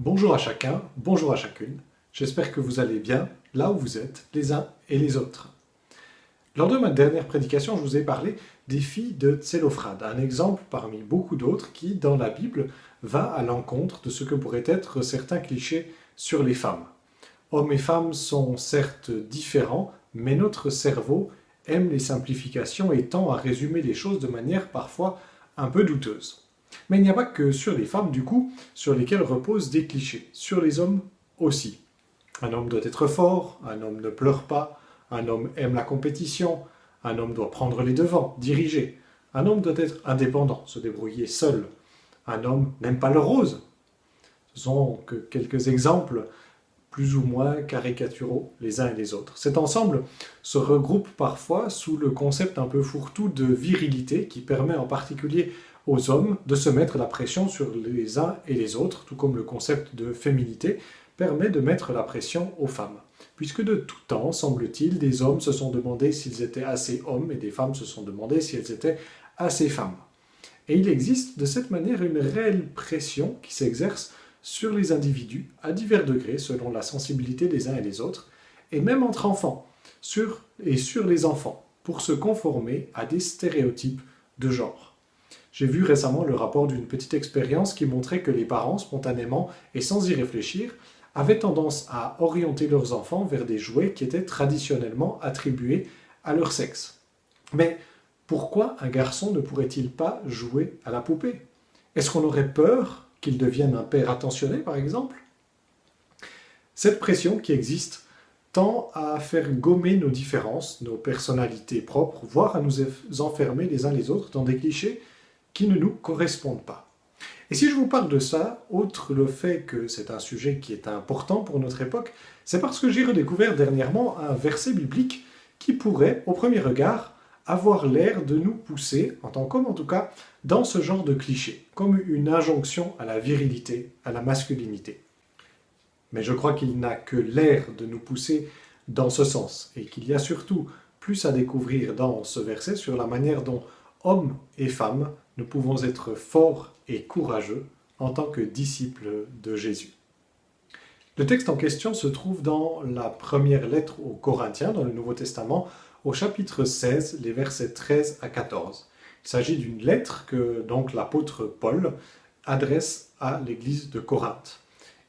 Bonjour à chacun, bonjour à chacune. J'espère que vous allez bien là où vous êtes, les uns et les autres. Lors de ma dernière prédication, je vous ai parlé des filles de Tsélophrade, un exemple parmi beaucoup d'autres qui, dans la Bible, va à l'encontre de ce que pourraient être certains clichés sur les femmes. Hommes et femmes sont certes différents, mais notre cerveau aime les simplifications et tend à résumer les choses de manière parfois un peu douteuse. Mais il n'y a pas que sur les femmes, du coup, sur lesquelles reposent des clichés. Sur les hommes aussi. Un homme doit être fort, un homme ne pleure pas, un homme aime la compétition, un homme doit prendre les devants, diriger. Un homme doit être indépendant, se débrouiller seul. Un homme n'aime pas le rose. Ce sont que quelques exemples plus ou moins caricaturaux les uns et les autres. Cet ensemble se regroupe parfois sous le concept un peu fourre-tout de virilité qui permet en particulier aux hommes de se mettre la pression sur les uns et les autres, tout comme le concept de féminité permet de mettre la pression aux femmes. Puisque de tout temps, semble-t-il, des hommes se sont demandé s'ils étaient assez hommes et des femmes se sont demandé si elles étaient assez femmes. Et il existe de cette manière une réelle pression qui s'exerce sur les individus à divers degrés selon la sensibilité des uns et des autres, et même entre enfants, sur les enfants, pour se conformer à des stéréotypes de genre. J'ai vu récemment le rapport d'une petite expérience qui montrait que les parents, spontanément et sans y réfléchir, avaient tendance à orienter leurs enfants vers des jouets qui étaient traditionnellement attribués à leur sexe. Mais pourquoi un garçon ne pourrait-il pas jouer à la poupée? Est-ce qu'on aurait peur qu'il devienne un père attentionné, par exemple? Cette pression qui existe tend à faire gommer nos différences, nos personnalités propres, voire à nous enfermer les uns les autres dans des clichés qui ne nous correspondent pas. Et si je vous parle de ça, outre le fait que c'est un sujet qui est important pour notre époque, c'est parce que j'ai redécouvert dernièrement un verset biblique qui pourrait, au premier regard, avoir l'air de nous pousser, en tant qu'homme en tout cas, dans ce genre de cliché, comme une injonction à la virilité, à la masculinité. Mais je crois qu'il n'a que l'air de nous pousser dans ce sens, et qu'il y a surtout plus à découvrir dans ce verset sur la manière dont hommes et femmes nous pouvons être forts et courageux en tant que disciples de Jésus. Le texte en question se trouve dans la première lettre aux Corinthiens, dans le Nouveau Testament, au chapitre 16, les versets 13 à 14. Il s'agit d'une lettre que donc l'apôtre Paul adresse à l'église de Corinthe.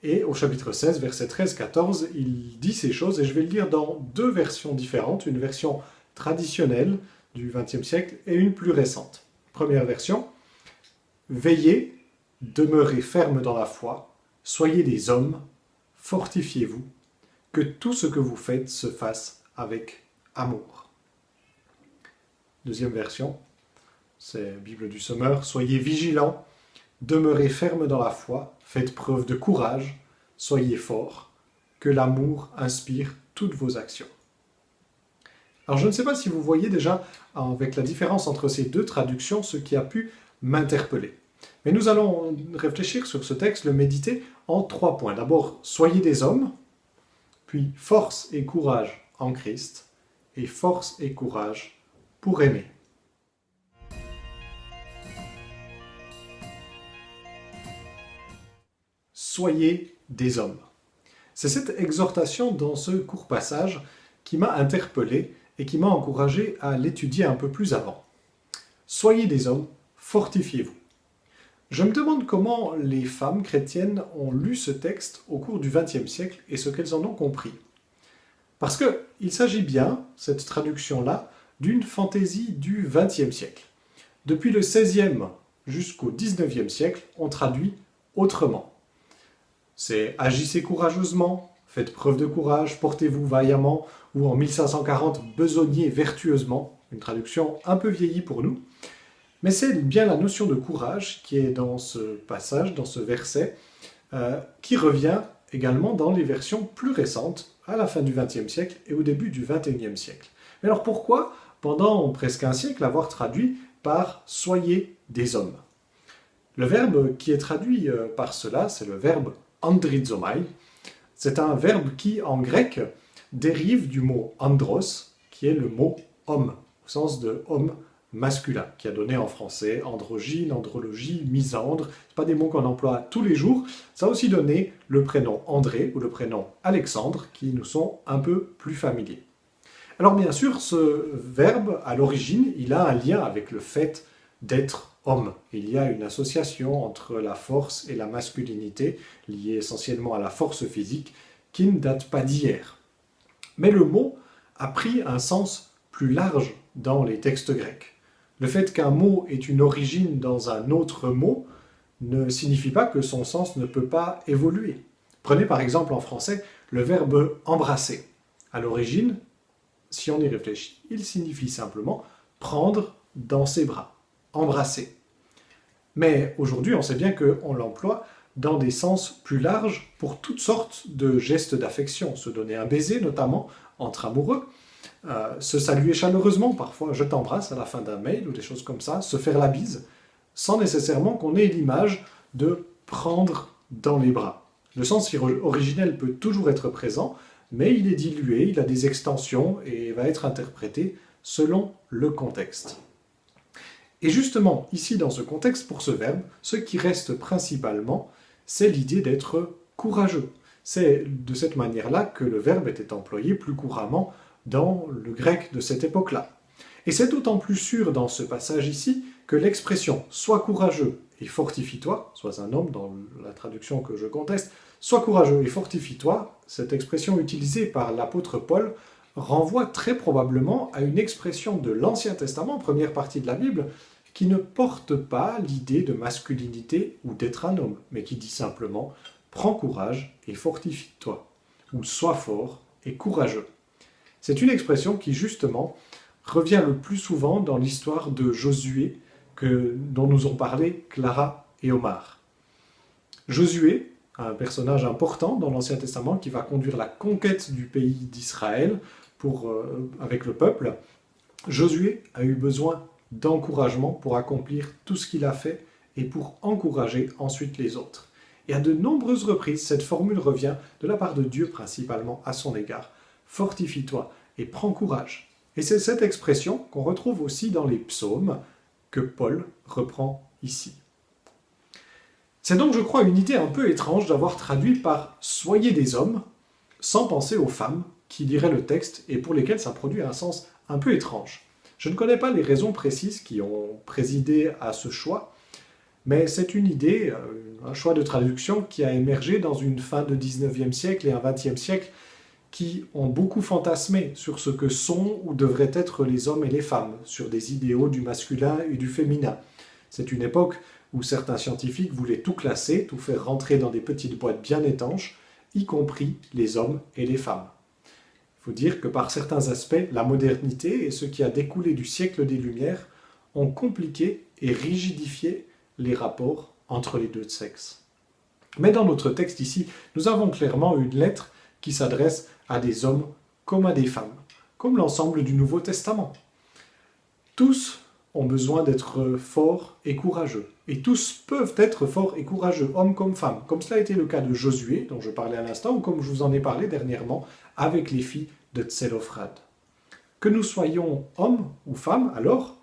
Et au chapitre 16, versets 13-14, il dit ces choses, et je vais le lire dans deux versions différentes, une version traditionnelle du XXe siècle et une plus récente. Première version, « Veillez, demeurez fermes dans la foi, soyez des hommes, fortifiez-vous, que tout ce que vous faites se fasse avec amour. » Deuxième version, c'est Bible du Semeur, « Soyez vigilants, demeurez fermes dans la foi, faites preuve de courage, soyez forts, que l'amour inspire toutes vos actions. » Alors je ne sais pas si vous voyez déjà, avec la différence entre ces deux traductions, ce qui a pu m'interpeller. Mais nous allons réfléchir sur ce texte, le méditer, en 3 points. D'abord, soyez des hommes, puis force et courage en Christ, et force et courage pour aimer. Soyez des hommes. C'est cette exhortation dans ce court passage qui m'a interpellé et qui m'a encouragé à l'étudier un peu plus avant. Soyez des hommes, fortifiez-vous. Je me demande comment les femmes chrétiennes ont lu ce texte au cours du XXe siècle et ce qu'elles en ont compris. Parce qu'il s'agit bien, cette traduction-là, d'une fantaisie du XXe siècle. Depuis le XVIe jusqu'au XIXe siècle, on traduit autrement. C'est « agissez courageusement »,« faites preuve de courage »,« portez-vous vaillamment » ou en 1540 « besognez vertueusement », une traduction un peu vieillie pour nous. Mais c'est bien la notion de courage qui est dans ce passage, dans ce verset, qui revient également dans les versions plus récentes, à la fin du XXe siècle et au début du XXIe siècle. Mais alors pourquoi, pendant presque un siècle, avoir traduit par « soyez des hommes » ? Le verbe qui est traduit par cela, c'est le verbe « andrizomai ». C'est un verbe qui, en grec, dérive du mot « andros », qui est le mot « homme », au sens de « homme masculin, qui a donné en français androgyne, andrologie, misandre. Ce pas des mots qu'on emploie tous les jours. Ça a aussi donné le prénom André ou le prénom Alexandre, qui nous sont un peu plus familiers. Alors bien sûr, ce verbe, à l'origine, il a un lien avec le fait d'être homme. Il y a une association entre la force et la masculinité, liée essentiellement à la force physique, qui ne date pas d'hier. Mais le mot a pris un sens plus large dans les textes grecs. Le fait qu'un mot ait une origine dans un autre mot ne signifie pas que son sens ne peut pas évoluer. Prenez par exemple en français le verbe embrasser. À l'origine, si on y réfléchit, il signifie simplement prendre dans ses bras, embrasser. Mais aujourd'hui, on sait bien qu'on l'emploie dans des sens plus larges pour toutes sortes de gestes d'affection. Se donner un baiser, notamment entre amoureux, se saluer chaleureusement, parfois je t'embrasse à la fin d'un mail ou des choses comme ça, se faire la bise, sans nécessairement qu'on ait l'image de prendre dans les bras. Le sens originel peut toujours être présent, mais il est dilué, il a des extensions et va être interprété selon le contexte. Et justement, ici dans ce contexte, pour ce verbe, ce qui reste principalement, c'est l'idée d'être courageux. C'est de cette manière-là que le verbe était employé plus couramment dans le grec de cette époque-là. Et c'est d'autant plus sûr dans ce passage ici que l'expression « sois courageux et fortifie-toi », sois un homme dans la traduction que je conteste, « sois courageux et fortifie-toi », cette expression utilisée par l'apôtre Paul renvoie très probablement à une expression de l'Ancien Testament, première partie de la Bible, qui ne porte pas l'idée de masculinité ou d'être un homme, mais qui dit simplement « prends courage et fortifie-toi » ou « sois fort et courageux ». C'est une expression qui, justement, revient le plus souvent dans l'histoire de Josué, dont nous ont parlé Clara et Omar. Josué, un personnage important dans l'Ancien Testament qui va conduire la conquête du pays d'Israël avec le peuple, Josué a eu besoin d'encouragement pour accomplir tout ce qu'il a fait et pour encourager ensuite les autres. Et à de nombreuses reprises, cette formule revient de la part de Dieu principalement à son égard. Fortifie-toi et prends courage. Et c'est cette expression qu'on retrouve aussi dans les psaumes que Paul reprend ici. C'est donc, je crois, une idée un peu étrange d'avoir traduit par « soyez des hommes » sans penser aux femmes qui liraient le texte et pour lesquelles ça produit un sens un peu étrange. Je ne connais pas les raisons précises qui ont présidé à ce choix, mais c'est une idée, un choix de traduction qui a émergé dans une fin de 19e siècle et un 20e siècle qui ont beaucoup fantasmé sur ce que sont ou devraient être les hommes et les femmes, sur des idéaux du masculin et du féminin. C'est une époque où certains scientifiques voulaient tout classer, tout faire rentrer dans des petites boîtes bien étanches, y compris les hommes et les femmes. Il faut dire que par certains aspects, la modernité et ce qui a découlé du siècle des Lumières ont compliqué et rigidifié les rapports entre les deux sexes. Mais dans notre texte ici, nous avons clairement une lettre qui s'adresse à des hommes comme à des femmes, comme l'ensemble du Nouveau Testament. Tous ont besoin d'être forts et courageux, et tous peuvent être forts et courageux, hommes comme femmes, comme cela a été le cas de Josué, dont je parlais à l'instant, ou comme je vous en ai parlé dernièrement, avec les filles de Tsélophrad. Que nous soyons hommes ou femmes, alors,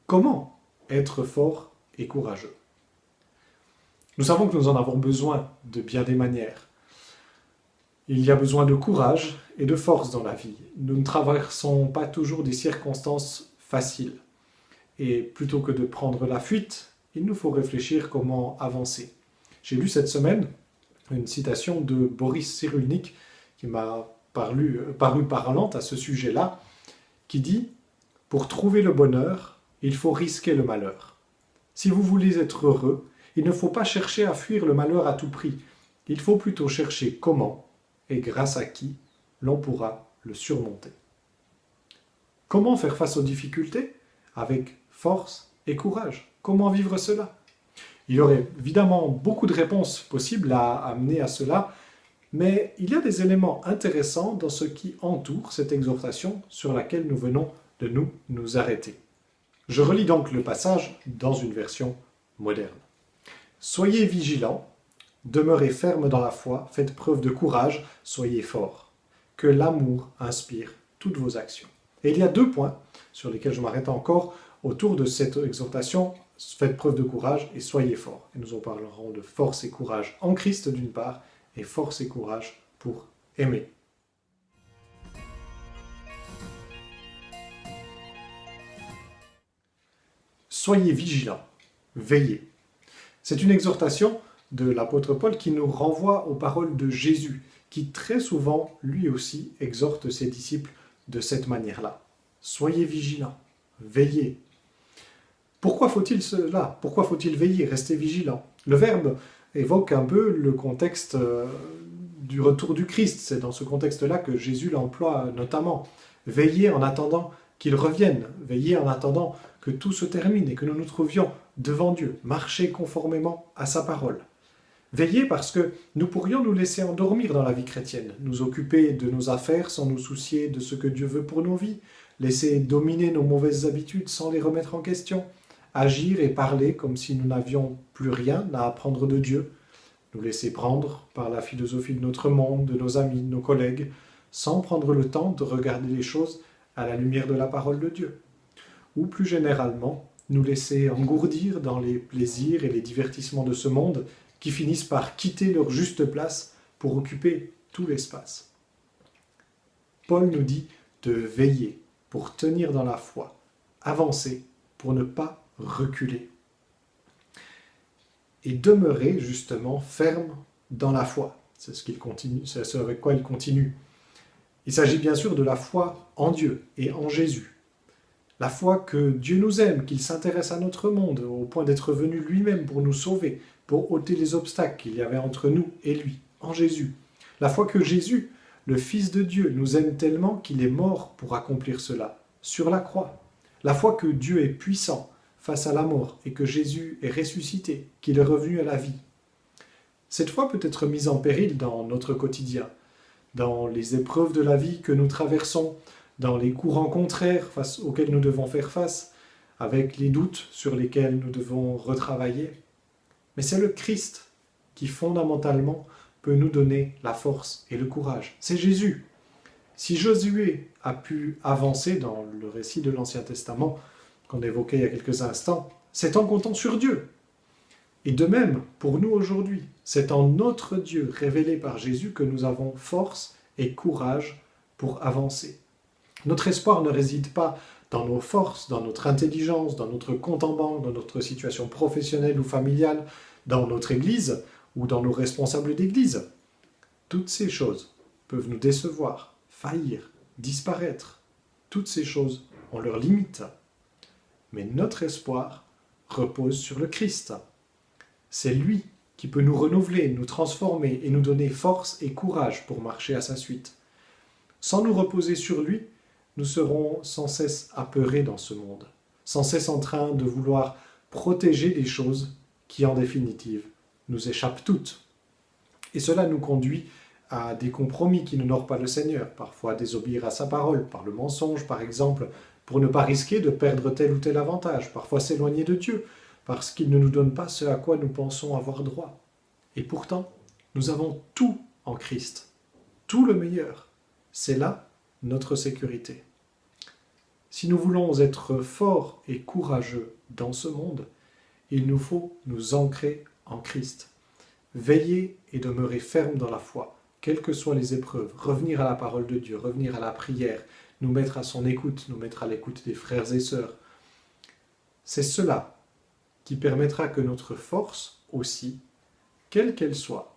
comment être forts et courageux? Nous savons que nous en avons besoin de bien des manières. Il y a besoin de courage et de force dans la vie. Nous ne traversons pas toujours des circonstances faciles. Et plutôt que de prendre la fuite, il nous faut réfléchir comment avancer. J'ai lu cette semaine une citation de Boris Cyrulnik qui m'a paru parlante à ce sujet-là, qui dit « Pour trouver le bonheur, il faut risquer le malheur. Si vous voulez être heureux, il ne faut pas chercher à fuir le malheur à tout prix. Il faut plutôt chercher comment et grâce à qui l'on pourra le surmonter. » Comment faire face aux difficultés? Avec force et courage. Comment vivre cela? Il y aurait évidemment beaucoup de réponses possibles à amener à cela, mais il y a des éléments intéressants dans ce qui entoure cette exhortation sur laquelle nous venons de nous arrêter. Je relis donc le passage dans une version moderne. « Soyez vigilants, demeurez fermes dans la foi, faites preuve de courage, soyez forts. Que l'amour inspire toutes vos actions. » Et il y a deux points sur lesquels je m'arrête encore autour de cette exhortation, faites preuve de courage et soyez forts. Et nous en parlerons de force et courage en Christ d'une part, et force et courage pour aimer. Soyez vigilants, veillez. C'est une exhortation de l'apôtre Paul qui nous renvoie aux paroles de Jésus, qui très souvent, lui aussi, exhorte ses disciples de cette manière-là. Soyez vigilants, veillez. Pourquoi faut-il cela? Pourquoi faut-il veiller, rester vigilant? Le verbe évoque un peu le contexte du retour du Christ. C'est dans ce contexte-là que Jésus l'emploie notamment. Veiller en attendant qu'il revienne, veiller en attendant que tout se termine et que nous nous trouvions devant Dieu, marcher conformément à sa parole. Veiller parce que nous pourrions nous laisser endormir dans la vie chrétienne, nous occuper de nos affaires sans nous soucier de ce que Dieu veut pour nos vies, laisser dominer nos mauvaises habitudes sans les remettre en question, agir et parler comme si nous n'avions plus rien à apprendre de Dieu, nous laisser prendre par la philosophie de notre monde, de nos amis, de nos collègues, sans prendre le temps de regarder les choses à la lumière de la parole de Dieu. Ou plus généralement, nous laisser engourdir dans les plaisirs et les divertissements de ce monde qui finissent par quitter leur juste place pour occuper tout l'espace. Paul nous dit de veiller pour tenir dans la foi, avancer pour ne pas reculer et demeurer justement ferme dans la foi. C'est ce avec quoi il continue. Il s'agit bien sûr de la foi en Dieu et en Jésus. La foi que Dieu nous aime, qu'il s'intéresse à notre monde, au point d'être venu lui-même pour nous sauver, pour ôter les obstacles qu'il y avait entre nous et lui, en Jésus. La foi que Jésus, le Fils de Dieu, nous aime tellement qu'il est mort pour accomplir cela, sur la croix. La foi que Dieu est puissant face à la mort et que Jésus est ressuscité, qu'il est revenu à la vie. Cette foi peut être mise en péril dans notre quotidien, dans les épreuves de la vie que nous traversons, dans les courants contraires auxquels nous devons faire face, avec les doutes sur lesquels nous devons retravailler. Mais c'est le Christ qui fondamentalement peut nous donner la force et le courage. C'est Jésus. Si Josué a pu avancer dans le récit de l'Ancien Testament qu'on évoquait il y a quelques instants, c'est en comptant sur Dieu. Et de même, pour nous aujourd'hui, c'est en notre Dieu révélé par Jésus que nous avons force et courage pour avancer. Notre espoir ne réside pas dans nos forces, dans notre intelligence, dans notre compte en banque, dans notre situation professionnelle ou familiale, dans notre Église ou dans nos responsables d'Église. Toutes ces choses peuvent nous décevoir, faillir, disparaître. Toutes ces choses ont leurs limites. Mais notre espoir repose sur le Christ. C'est lui qui peut nous renouveler, nous transformer et nous donner force et courage pour marcher à sa suite. Sans nous reposer sur lui, nous serons sans cesse apeurés dans ce monde, sans cesse en train de vouloir protéger des choses qui, en définitive, nous échappent toutes. Et cela nous conduit à des compromis qui n'honorent pas le Seigneur, parfois désobéir à sa parole, par le mensonge par exemple, pour ne pas risquer de perdre tel ou tel avantage, parfois s'éloigner de Dieu, parce qu'il ne nous donne pas ce à quoi nous pensons avoir droit. Et pourtant, nous avons tout en Christ, tout le meilleur. C'est là notre sécurité. Si nous voulons être forts et courageux dans ce monde, il nous faut nous ancrer en Christ. Veiller et demeurer ferme dans la foi, quelles que soient les épreuves, revenir à la parole de Dieu, revenir à la prière, nous mettre à son écoute, nous mettre à l'écoute des frères et sœurs. C'est cela qui permettra que notre force aussi, quelle qu'elle soit,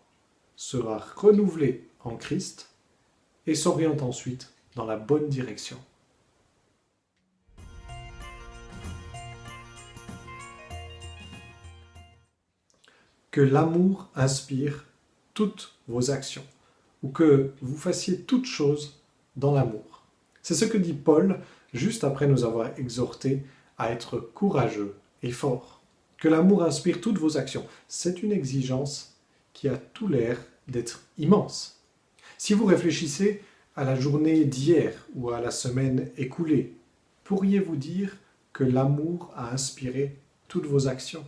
sera renouvelée en Christ et s'oriente ensuite dans la bonne direction. Que l'amour inspire toutes vos actions, ou que vous fassiez toutes choses dans l'amour. C'est ce que dit Paul juste après nous avoir exhortés à être courageux et forts. Que l'amour inspire toutes vos actions. C'est une exigence qui a tout l'air d'être immense. Si vous réfléchissez à la journée d'hier ou à la semaine écoulée, pourriez-vous dire que l'amour a inspiré toutes vos actions?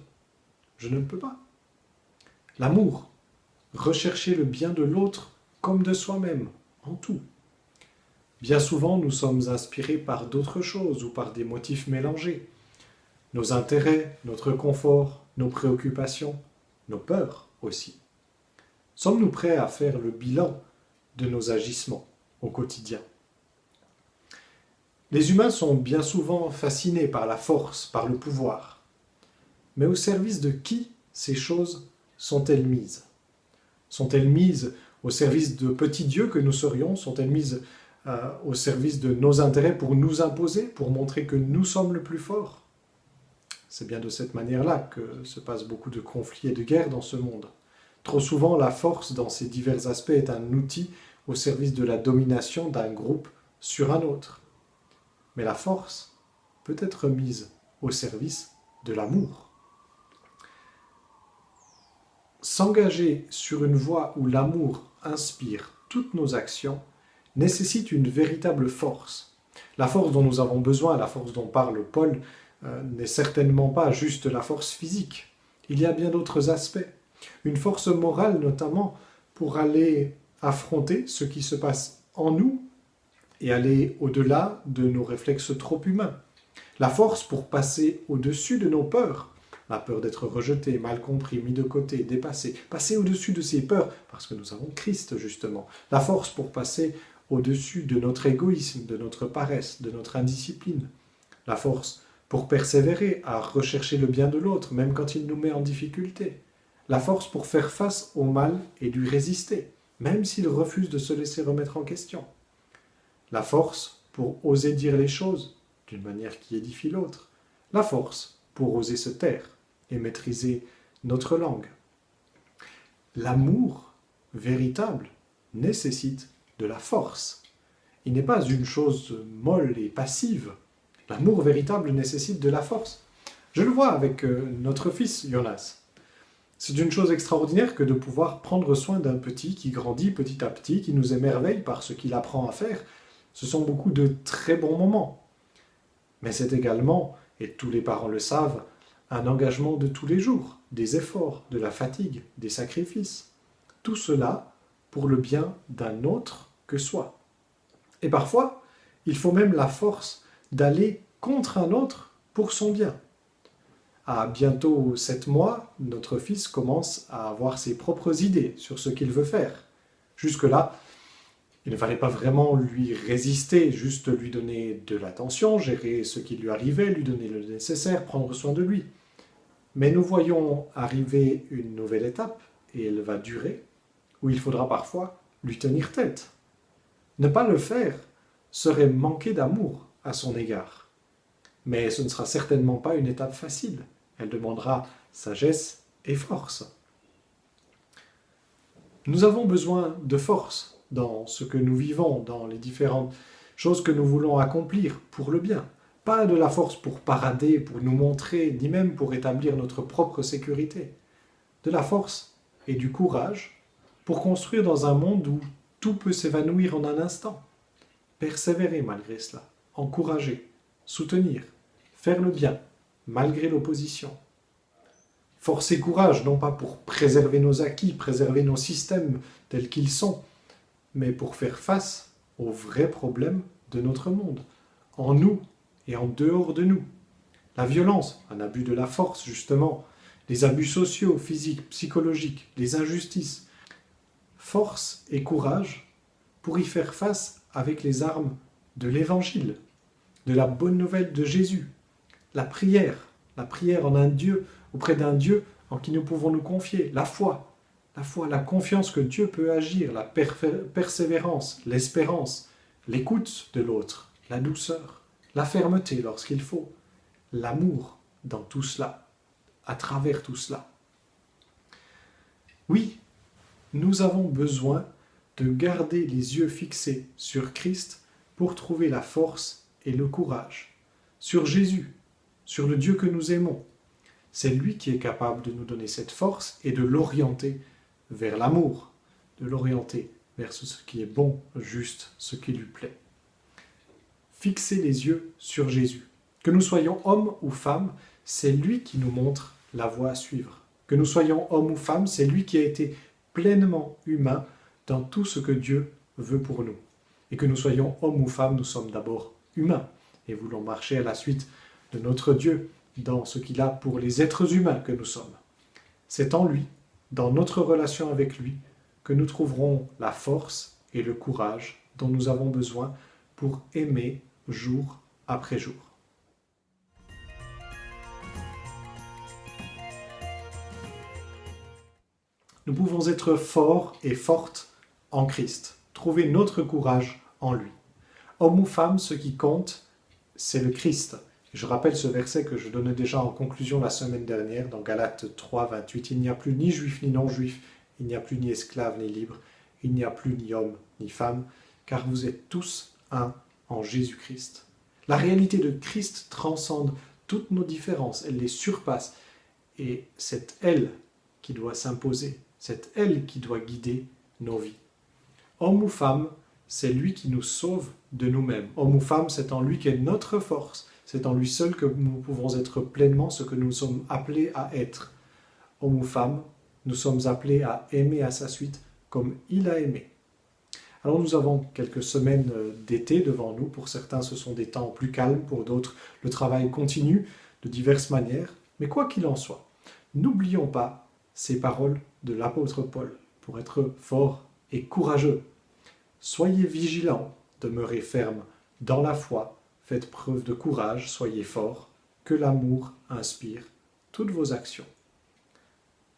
Je ne le peux pas. L'amour, rechercher le bien de l'autre comme de soi-même, en tout. Bien souvent, nous sommes inspirés par d'autres choses ou par des motifs mélangés. nos intérêts, notre confort, nos préoccupations, nos peurs aussi. Sommes-nous prêts à faire le bilan de nos agissements au quotidien? Les humains sont bien souvent fascinés par la force, par le pouvoir. Mais au service de qui ces choses sont-elles mises? Sont-elles mises au service de petits dieux que nous serions? Sont-elles mises au service de nos intérêts pour nous imposer, pour montrer que nous sommes le plus fort? C'est bien de cette manière-là que se passent beaucoup de conflits et de guerres dans ce monde. Trop souvent, la force, dans ses divers aspects, est un outil au service de la domination d'un groupe sur un autre. Mais la force peut être mise au service de l'amour. S'engager sur une voie où l'amour inspire toutes nos actions nécessite une véritable force. La force dont nous avons besoin, la force dont parle Paul, n'est certainement pas juste la force physique. Il y a bien d'autres aspects. Une force morale notamment pour aller affronter ce qui se passe en nous et aller au-delà de nos réflexes trop humains. La force pour passer au-dessus de nos peurs. La peur d'être rejeté, mal compris, mis de côté, dépassé. Passer au-dessus de ces peurs, parce que nous avons Christ justement. La force pour passer au-dessus de notre égoïsme, de notre paresse, de notre indiscipline. La force pour persévérer à rechercher le bien de l'autre, même quand il nous met en difficulté. La force pour faire face au mal et lui résister, même s'il refuse de se laisser remettre en question. La force pour oser dire les choses d'une manière qui édifie l'autre. La force pour oser se taire et maîtriser notre langue. L'amour véritable nécessite de la force. Il n'est pas une chose molle et passive. L'amour véritable nécessite de la force. Je le vois avec notre fils Jonas. C'est une chose extraordinaire que de pouvoir prendre soin d'un petit qui grandit petit à petit, qui nous émerveille par ce qu'il apprend à faire. Ce sont beaucoup de très bons moments. Mais c'est également, et tous les parents le savent, un engagement de tous les jours, des efforts, de la fatigue, des sacrifices. Tout cela pour le bien d'un autre que soi. Et parfois, il faut même la force d'aller contre un autre pour son bien. À bientôt 7 mois, notre fils commence à avoir ses propres idées sur ce qu'il veut faire. Jusque-là, il ne fallait pas vraiment lui résister, juste lui donner de l'attention, gérer ce qui lui arrivait, lui donner le nécessaire, prendre soin de lui. Mais nous voyons arriver une nouvelle étape, et elle va durer, où il faudra parfois lui tenir tête. Ne pas le faire serait manquer d'amour à son égard. Mais ce ne sera certainement pas une étape facile. Elle demandera sagesse et force. Nous avons besoin de force dans ce que nous vivons, dans les différentes choses que nous voulons accomplir pour le bien. Pas de la force pour parader, pour nous montrer, ni même pour établir notre propre sécurité. De la force et du courage pour construire dans un monde où tout peut s'évanouir en un instant. Persévérer malgré cela, encourager, soutenir, faire le bien, malgré l'opposition. Force et courage, non pas pour préserver nos acquis, préserver nos systèmes tels qu'ils sont, mais pour faire face aux vrais problèmes de notre monde, en nous et en dehors de nous. La violence, un abus de la force justement, les abus sociaux, physiques, psychologiques, les injustices. Force et courage pour y faire face avec les armes de l'Évangile, de la bonne nouvelle de Jésus. La prière en un Dieu, auprès d'un Dieu en qui nous pouvons nous confier, la foi, la confiance que Dieu peut agir, la persévérance, l'espérance, l'écoute de l'autre, la douceur, la fermeté lorsqu'il faut, l'amour dans tout cela, à travers tout cela. Oui, nous avons besoin de garder les yeux fixés sur Christ pour trouver la force et le courage, sur Jésus, sur le Dieu que nous aimons. C'est lui qui est capable de nous donner cette force et de l'orienter vers l'amour, de l'orienter vers ce qui est bon, juste, ce qui lui plaît. Fixer les yeux sur Jésus. Que nous soyons hommes ou femmes, c'est lui qui nous montre la voie à suivre. Que nous soyons hommes ou femmes, c'est lui qui a été pleinement humain dans tout ce que Dieu veut pour nous. Et que nous soyons hommes ou femmes, nous sommes d'abord humains et voulons marcher à la suite de notre Dieu dans ce qu'il a pour les êtres humains que nous sommes. C'est en lui, dans notre relation avec lui, que nous trouverons la force et le courage dont nous avons besoin pour aimer jour après jour. Nous pouvons être forts et fortes en Christ, trouver notre courage en lui. Homme ou femme, ce qui compte, c'est le Christ. Je rappelle ce verset que je donnais déjà en conclusion la semaine dernière dans Galates 3, 28. Il n'y a plus ni juif ni non-juif, il n'y a plus ni esclave ni libre, il n'y a plus ni homme ni femme, car vous êtes tous un en Jésus-Christ. La réalité de Christ transcende toutes nos différences, elle les surpasse, et c'est elle qui doit s'imposer, c'est elle qui doit guider nos vies. Homme ou femme, c'est lui qui nous sauve de nous-mêmes. Homme ou femme, c'est en lui qu'est notre force. C'est en lui seul que nous pouvons être pleinement ce que nous sommes appelés à être. Homme ou femme, nous sommes appelés à aimer à sa suite comme il a aimé. Alors nous avons quelques semaines d'été devant nous. Pour certains, ce sont des temps plus calmes. Pour d'autres, le travail continue de diverses manières. Mais quoi qu'il en soit, n'oublions pas ces paroles de l'apôtre Paul pour être forts et courageux. Soyez vigilants, demeurez fermes dans la foi, faites preuve de courage, soyez forts, que l'amour inspire toutes vos actions.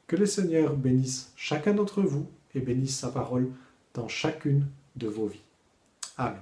Que le Seigneur bénisse chacun d'entre vous et bénisse sa parole dans chacune de vos vies. Amen.